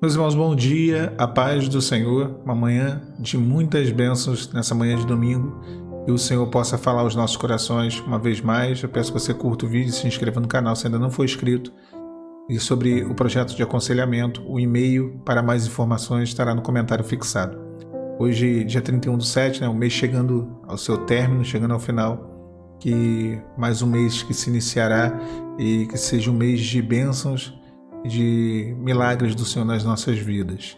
Meus irmãos, bom dia, a paz do Senhor, uma manhã de muitas bênçãos nessa manhã de domingo, que o Senhor possa falar aos nossos corações uma vez mais. Eu peço que você curta o vídeo e se inscreva no canal se ainda não for inscrito. E sobre o projeto de aconselhamento, o e-mail para mais informações estará no comentário fixado. Hoje, dia 31/7, o mês chegando ao seu término, chegando ao final, que mais um mês que se iniciará e que seja um mês de bênçãos, de milagres do Senhor nas nossas vidas.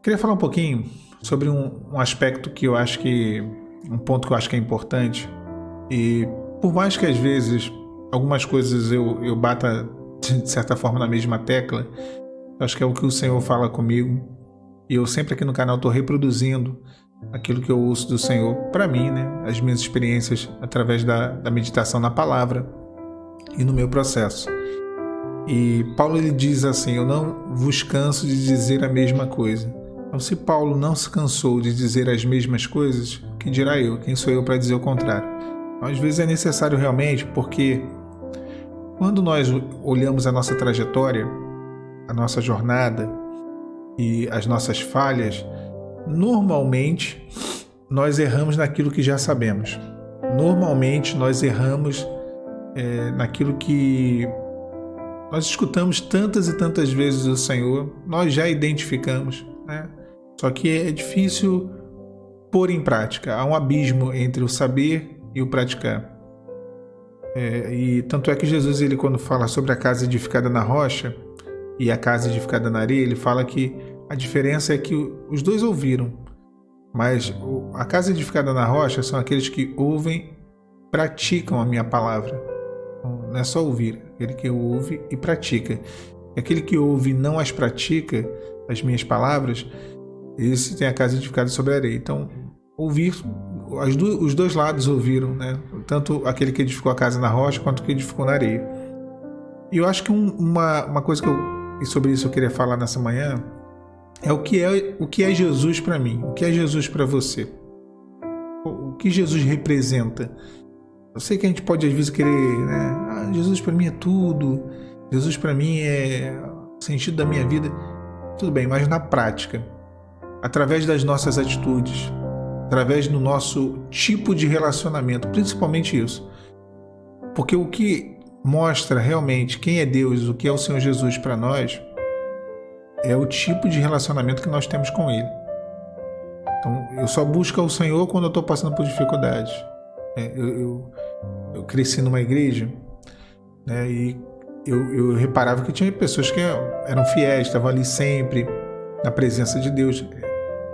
Queria falar um pouquinho sobre um aspecto que eu acho que, um ponto que eu acho que é importante, e por mais que às vezes algumas coisas eu bata de certa forma na mesma tecla, eu acho que é o que o Senhor fala comigo, e eu sempre aqui no canal estou reproduzindo aquilo que eu ouço do Senhor para mim, as minhas experiências através da meditação na palavra e no meu processo. E Paulo ele diz assim: eu não vos canso de dizer a mesma coisa. Então, se Paulo não se cansou de dizer as mesmas coisas, que dirá eu? Quem sou eu para dizer o contrário? Às vezes é necessário realmente, porque quando nós olhamos a nossa trajetória, a nossa jornada e as nossas falhas, normalmente nós erramos naquilo que já sabemos. Normalmente nós erramos naquilo que nós escutamos tantas e tantas vezes do Senhor, nós já identificamos, Só que é difícil pôr em prática. Há um abismo entre o saber e o praticar. E tanto é que Jesus, ele, quando fala sobre a casa edificada na rocha e a casa edificada na areia, ele fala que a diferença é que os dois ouviram, mas a casa edificada na rocha são aqueles que ouvem, praticam a minha palavra. Não é só ouvir, aquele que ouve e pratica. E aquele que ouve e não as pratica, as minhas palavras, esse tem a casa edificada sobre a areia. Então, ouvir, os dois lados ouviram, tanto aquele que edificou a casa na rocha, quanto o que edificou na areia. E eu acho que uma coisa e sobre isso eu queria falar nessa manhã, é o que é Jesus para mim, o que é Jesus para você, o que Jesus representa. Eu sei que a gente pode às vezes querer, Jesus para mim é tudo, Jesus para mim é o sentido da minha vida. Tudo bem, mas na prática, através das nossas atitudes, através do nosso tipo de relacionamento, principalmente isso. Porque o que mostra realmente quem é Deus, o que é o Senhor Jesus para nós, é o tipo de relacionamento que nós temos com Ele. Então, eu só busco o Senhor quando eu estou passando por dificuldades. Eu cresci numa igreja, e eu reparava que tinha pessoas que eram fiéis, estavam ali sempre na presença de Deus.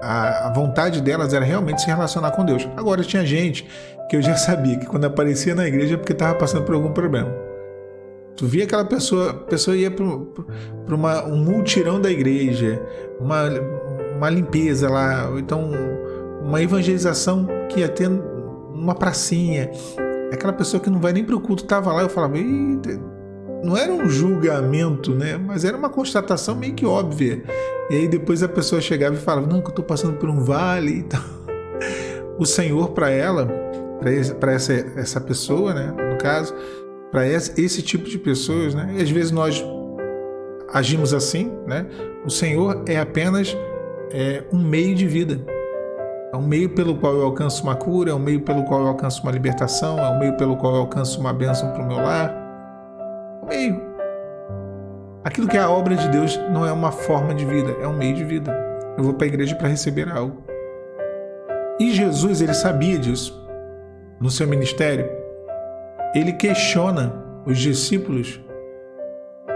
A vontade delas era realmente se relacionar com Deus. Agora, tinha gente que eu já sabia que quando aparecia na igreja é porque estava passando por algum problema. Tu via aquela pessoa, a pessoa ia para um multirão da igreja, uma limpeza lá, ou então uma evangelização que ia ter numa pracinha. Aquela pessoa que não vai nem para o culto estava lá. Eu falava, não era um julgamento, mas era uma constatação meio que óbvia. E aí depois a pessoa chegava e falava, não, que eu estou passando por um vale e tal. O Senhor para ela, para essa pessoa, no caso, para esse tipo de pessoas, e às vezes nós agimos assim, O Senhor é apenas um meio de vida. É um meio pelo qual eu alcanço uma cura, é um meio pelo qual eu alcanço uma libertação, é um meio pelo qual eu alcanço uma bênção para o meu lar. Um meio. Aquilo que é a obra de Deus não é uma forma de vida, é um meio de vida. Eu vou para a igreja para receber algo. E Jesus, ele sabia disso. No seu ministério, ele questiona os discípulos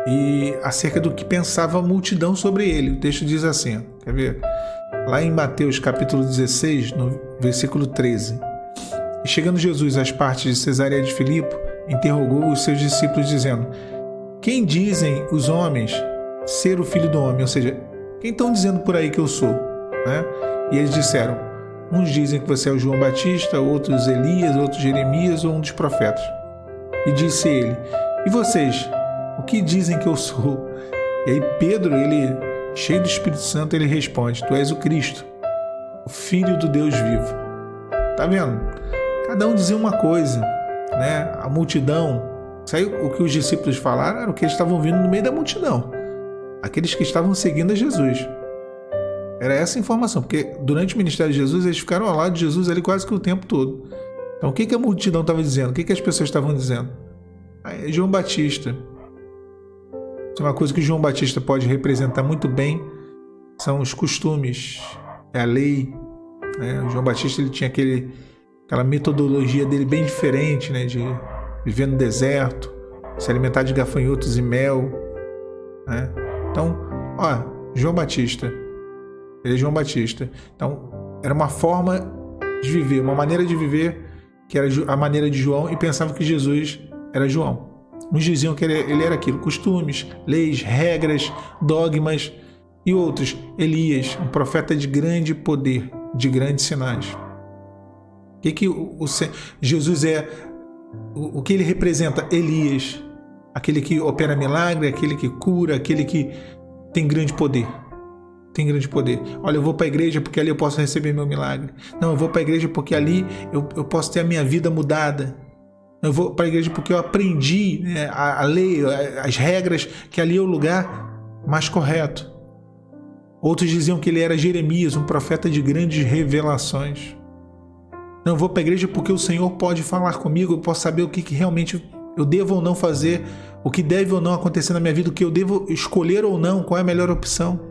e acerca do que pensava a multidão sobre ele. O texto diz assim, quer ver? Lá em Mateus capítulo 16, no versículo 13. E chegando Jesus às partes de Cesareia de Filipe, interrogou os seus discípulos dizendo, quem dizem os homens ser o Filho do Homem? Ou seja, quem estão dizendo por aí que eu sou? E eles disseram, uns dizem que você é o João Batista, outros Elias, outros Jeremias ou um dos profetas. E disse ele, e vocês, o que dizem que eu sou? E aí Pedro, ele, cheio do Espírito Santo, ele responde, tu és o Cristo, o Filho do Deus vivo. Tá vendo? Cada um dizia uma coisa, A multidão, o que os discípulos falaram era o que eles estavam ouvindo no meio da multidão. aqueles que estavam seguindo a Jesus. Era essa a informação, porque durante o ministério de Jesus, eles ficaram ao lado de Jesus ali quase que o tempo todo. Então, o que a multidão estava dizendo? O que as pessoas estavam dizendo? É João Batista. Uma coisa que João Batista pode representar muito bem são os costumes, é a lei. Né? O João Batista ele tinha aquela metodologia dele bem diferente, né? De viver no deserto, se alimentar de gafanhotos e mel. Né? Então, João Batista. Ele é João Batista. Então, era uma forma de viver, uma maneira de viver que era a maneira de João, e pensavam que Jesus era João. Uns diziam que ele era aquilo, costumes, leis, regras, dogmas, e outros, Elias, um profeta de grande poder, de grandes sinais. O que Jesus é? O que ele representa? Elias, aquele que opera milagre, aquele que cura, aquele que tem grande poder. Tem grande poder. Olha, eu vou para a igreja porque ali eu posso receber meu milagre. Não, eu vou para a igreja porque ali eu posso ter a minha vida mudada. Eu vou para a igreja porque eu aprendi, né, a lei, as regras, que ali é o lugar mais correto. Outros diziam que ele era Jeremias, um profeta de grandes revelações. Não, eu vou para a igreja porque o Senhor pode falar comigo, eu posso saber o que realmente eu devo ou não fazer, o que deve ou não acontecer na minha vida, o que eu devo escolher ou não, qual é a melhor opção.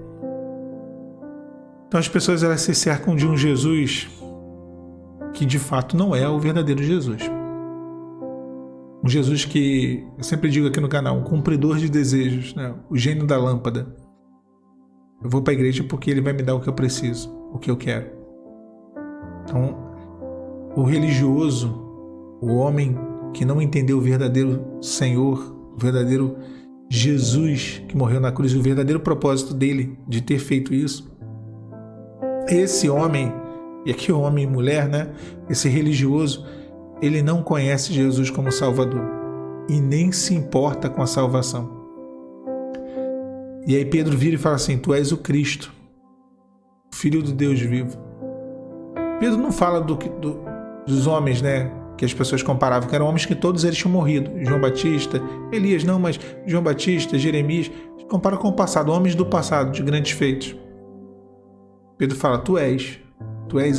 Então as pessoas elas se cercam de um Jesus que de fato não é o verdadeiro Jesus. Um Jesus que, eu sempre digo aqui no canal, um cumpridor de desejos, né? O gênio da lâmpada. Eu vou para a igreja porque ele vai me dar o que eu preciso, o que eu quero. Então, o religioso, o homem que não entendeu o verdadeiro Senhor, o verdadeiro Jesus que morreu na cruz, o verdadeiro propósito dele de ter feito isso, esse homem, e aqui homem e mulher, né? Esse religioso, ele não conhece Jesus como Salvador e nem se importa com a salvação. E aí Pedro vira e fala assim: tu és o Cristo, o Filho do Deus vivo. Pedro não fala dos homens, né, que as pessoas comparavam, que eram homens que todos eles tinham morrido. João Batista, Elias não, mas João Batista, Jeremias, compara com o passado, homens do passado, de grandes feitos. Pedro fala: tu és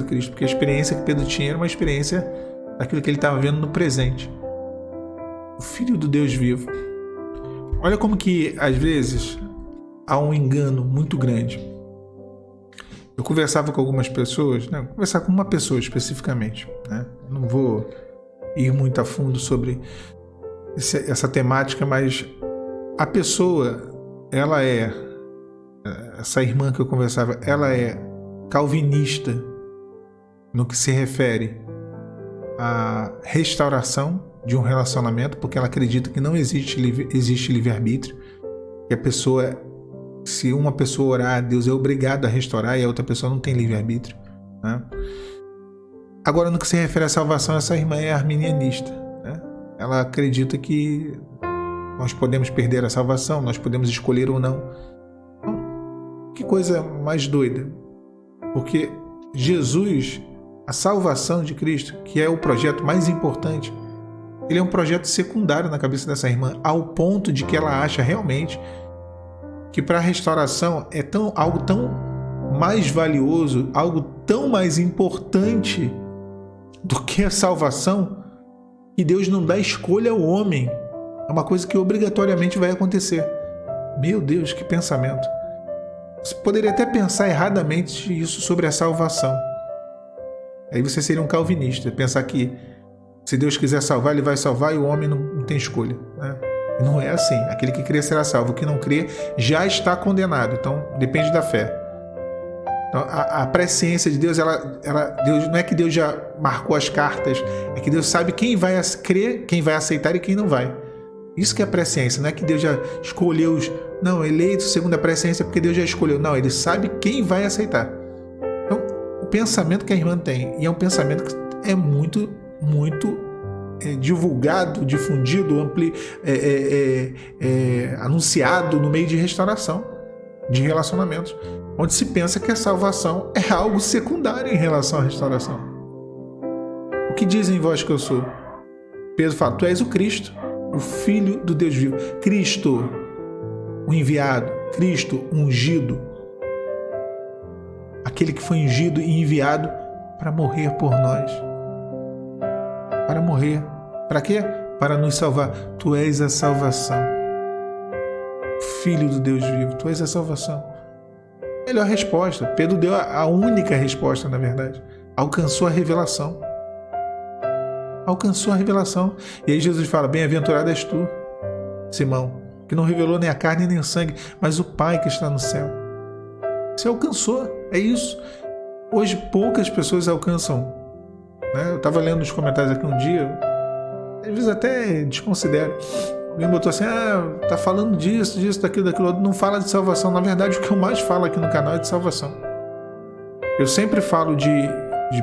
o Cristo, porque a experiência que Pedro tinha era uma experiência daquilo que ele estava vendo no presente. O Filho do Deus vivo. Olha como que, às vezes, há um engano muito grande. Eu conversava com algumas pessoas, né? Conversar com uma pessoa especificamente, né? Não vou ir muito a fundo sobre essa temática, mas a pessoa, essa irmã que eu conversava, ela é calvinista no que se refere à restauração de um relacionamento, porque ela acredita que não existe livre-arbítrio, que a pessoa, se uma pessoa orar, Deus é obrigado a restaurar e a outra pessoa não tem livre-arbítrio, né? Agora, no que se refere à salvação, essa irmã é arminianista, né? Ela acredita que nós podemos perder a salvação, nós podemos escolher ou não. Então, que coisa mais doida. Porque Jesus, a salvação de Cristo, que é o projeto mais importante, ele é um projeto secundário na cabeça dessa irmã, ao ponto de que ela acha realmente que para a restauração é algo tão mais valioso, algo tão mais importante do que a salvação, que Deus não dá escolha ao homem. É uma coisa que obrigatoriamente vai acontecer. Meu Deus, que pensamento! Você poderia até pensar erradamente isso sobre a salvação. Aí você seria um calvinista, pensar que se Deus quiser salvar, ele vai salvar e o homem não tem escolha, né? Não é assim. Aquele que crê será salvo. O que não crê já está condenado. Então, depende da fé. Então, a presciência de Deus, Deus, não é que Deus já marcou as cartas, é que Deus sabe quem vai crer, quem vai aceitar e quem não vai. Isso que é a presciência. Não é que Deus já escolheu eleitos segundo a presciência porque Deus já escolheu. Não, ele sabe quem vai aceitar. Então, o pensamento que a irmã tem, e é um pensamento que é muito, muito divulgado, difundido, anunciado no meio de restauração, de relacionamentos, onde se pensa que a salvação é algo secundário em relação à restauração. O que dizem vós que eu sou? Pedro fala: tu és o Cristo, o Filho do Deus vivo. Cristo, o enviado, Cristo ungido, aquele que foi ungido e enviado para morrer por nós. Para morrer. Para quê? Para nos salvar. Tu és a salvação. Filho do Deus vivo, tu és a salvação. Melhor resposta. Pedro deu a única resposta, na verdade. Alcançou a revelação. Alcançou a revelação. E aí Jesus fala, bem-aventurado és tu, Simão, que não revelou nem a carne nem o sangue, mas o Pai que está no céu. Você alcançou, é isso. Hoje poucas pessoas alcançam, né? Eu estava lendo os comentários aqui um dia, às vezes até desconsidero. Alguém botou assim, tá falando disso, daquilo outro, não fala de salvação. Na verdade, o que eu mais falo aqui no canal é de salvação. Eu sempre falo de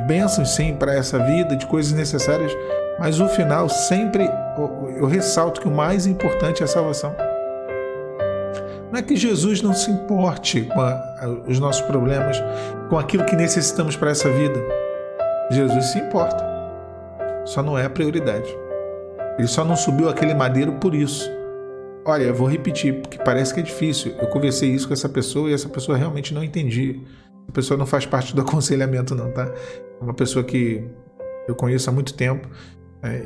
bênçãos, sim, para essa vida, de coisas necessárias, mas no final sempre eu ressalto que o mais importante é a salvação. Não é que Jesus não se importe com os nossos problemas, com aquilo que necessitamos para essa vida. Jesus se importa. Só não é a prioridade. Ele só não subiu aquele madeiro por isso. Olha, eu vou repetir, porque parece que é difícil. Eu conversei isso com essa pessoa e essa pessoa realmente não entendia. A pessoa não faz parte do aconselhamento não, tá? É uma pessoa que eu conheço há muito tempo,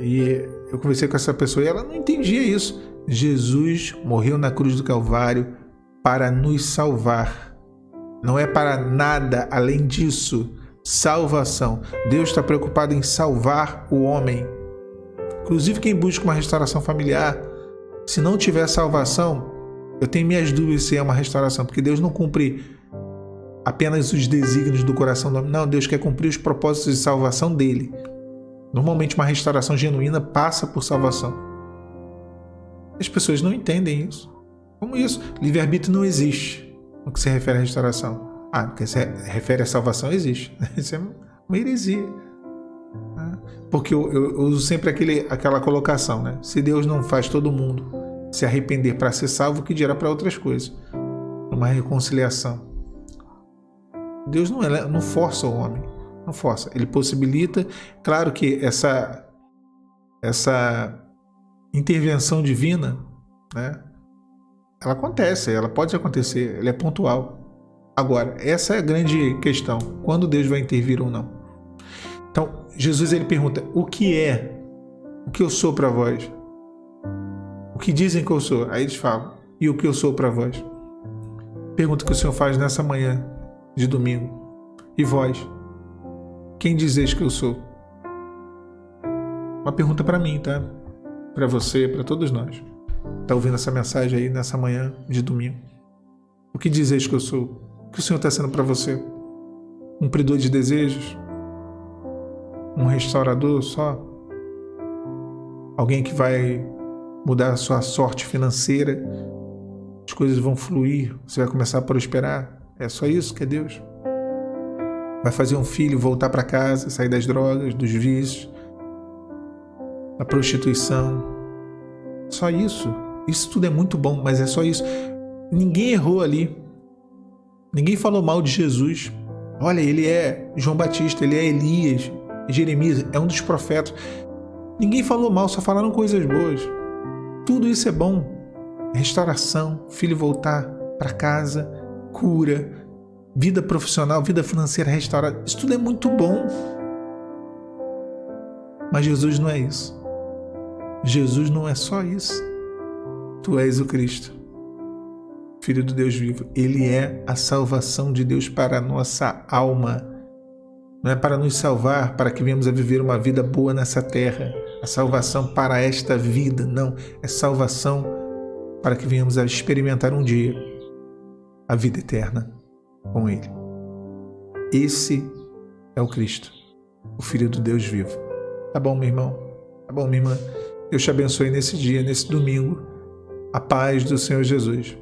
e eu conversei com essa pessoa e ela não entendia isso. Jesus morreu na cruz do Calvário para nos salvar. Não é para nada além disso. Salvação. Deus está preocupado em salvar o homem. Inclusive quem busca uma restauração familiar, se não tiver salvação, eu tenho minhas dúvidas se é uma restauração, porque Deus não cumpre apenas os desígnios do coração do homem. Não, Deus quer cumprir os propósitos de salvação dele. Normalmente uma restauração genuína passa por salvação. As pessoas não entendem isso. Como isso? Livre-arbítrio não existe no que se refere à restauração. No que se refere à salvação, existe. Isso é uma heresia. Porque eu uso sempre aquela colocação, né? Se Deus não faz todo mundo se arrepender para ser salvo, o que dirá para outras coisas? Uma reconciliação. Deus não força o homem. Não força. Ele possibilita. Claro que essa intervenção divina, né? Ela acontece, ela pode acontecer, ela é pontual. Agora, essa é a grande questão. Quando Deus vai intervir ou não? Então, Jesus ele pergunta, o que eu sou para vós? O que dizem que eu sou? Aí eles falam, e o que eu sou para vós? Pergunta que o Senhor faz nessa manhã de domingo. E vós? Quem dizeis que eu sou? Uma pergunta para mim, tá? Para você, para todos nós. Tá ouvindo essa mensagem aí nessa manhã de domingo? O que dizeis que eu sou? O que o Senhor está sendo para você? Um cumpridor de desejos? Um restaurador só? Alguém que vai mudar a sua sorte financeira? As coisas vão fluir, você vai começar a prosperar? É só isso que é Deus? Vai fazer um filho voltar para casa, sair das drogas, dos vícios, da prostituição? Só isso? Isso tudo é muito bom, mas é só isso. Ninguém errou ali. Ninguém falou mal de Jesus. Olha, ele é João Batista, ele é Elias, Jeremias, é um dos profetas. Ninguém falou mal, só falaram coisas boas. Tudo isso é bom. Restauração, filho voltar para casa, cura, vida profissional, vida financeira restaurada. Isso tudo é muito bom. Mas Jesus não é isso. Jesus não é só isso. Tu és o Cristo, Filho do Deus vivo. Ele é a salvação de Deus para a nossa alma. Não é para nos salvar, para que venhamos a viver uma vida boa nessa terra. A salvação para esta vida, não. É salvação para que venhamos a experimentar um dia a vida eterna com Ele. Esse é o Cristo, o Filho do Deus vivo. Tá bom, meu irmão? Tá bom, minha irmã? Deus te abençoe nesse dia, nesse domingo. A paz do Senhor Jesus.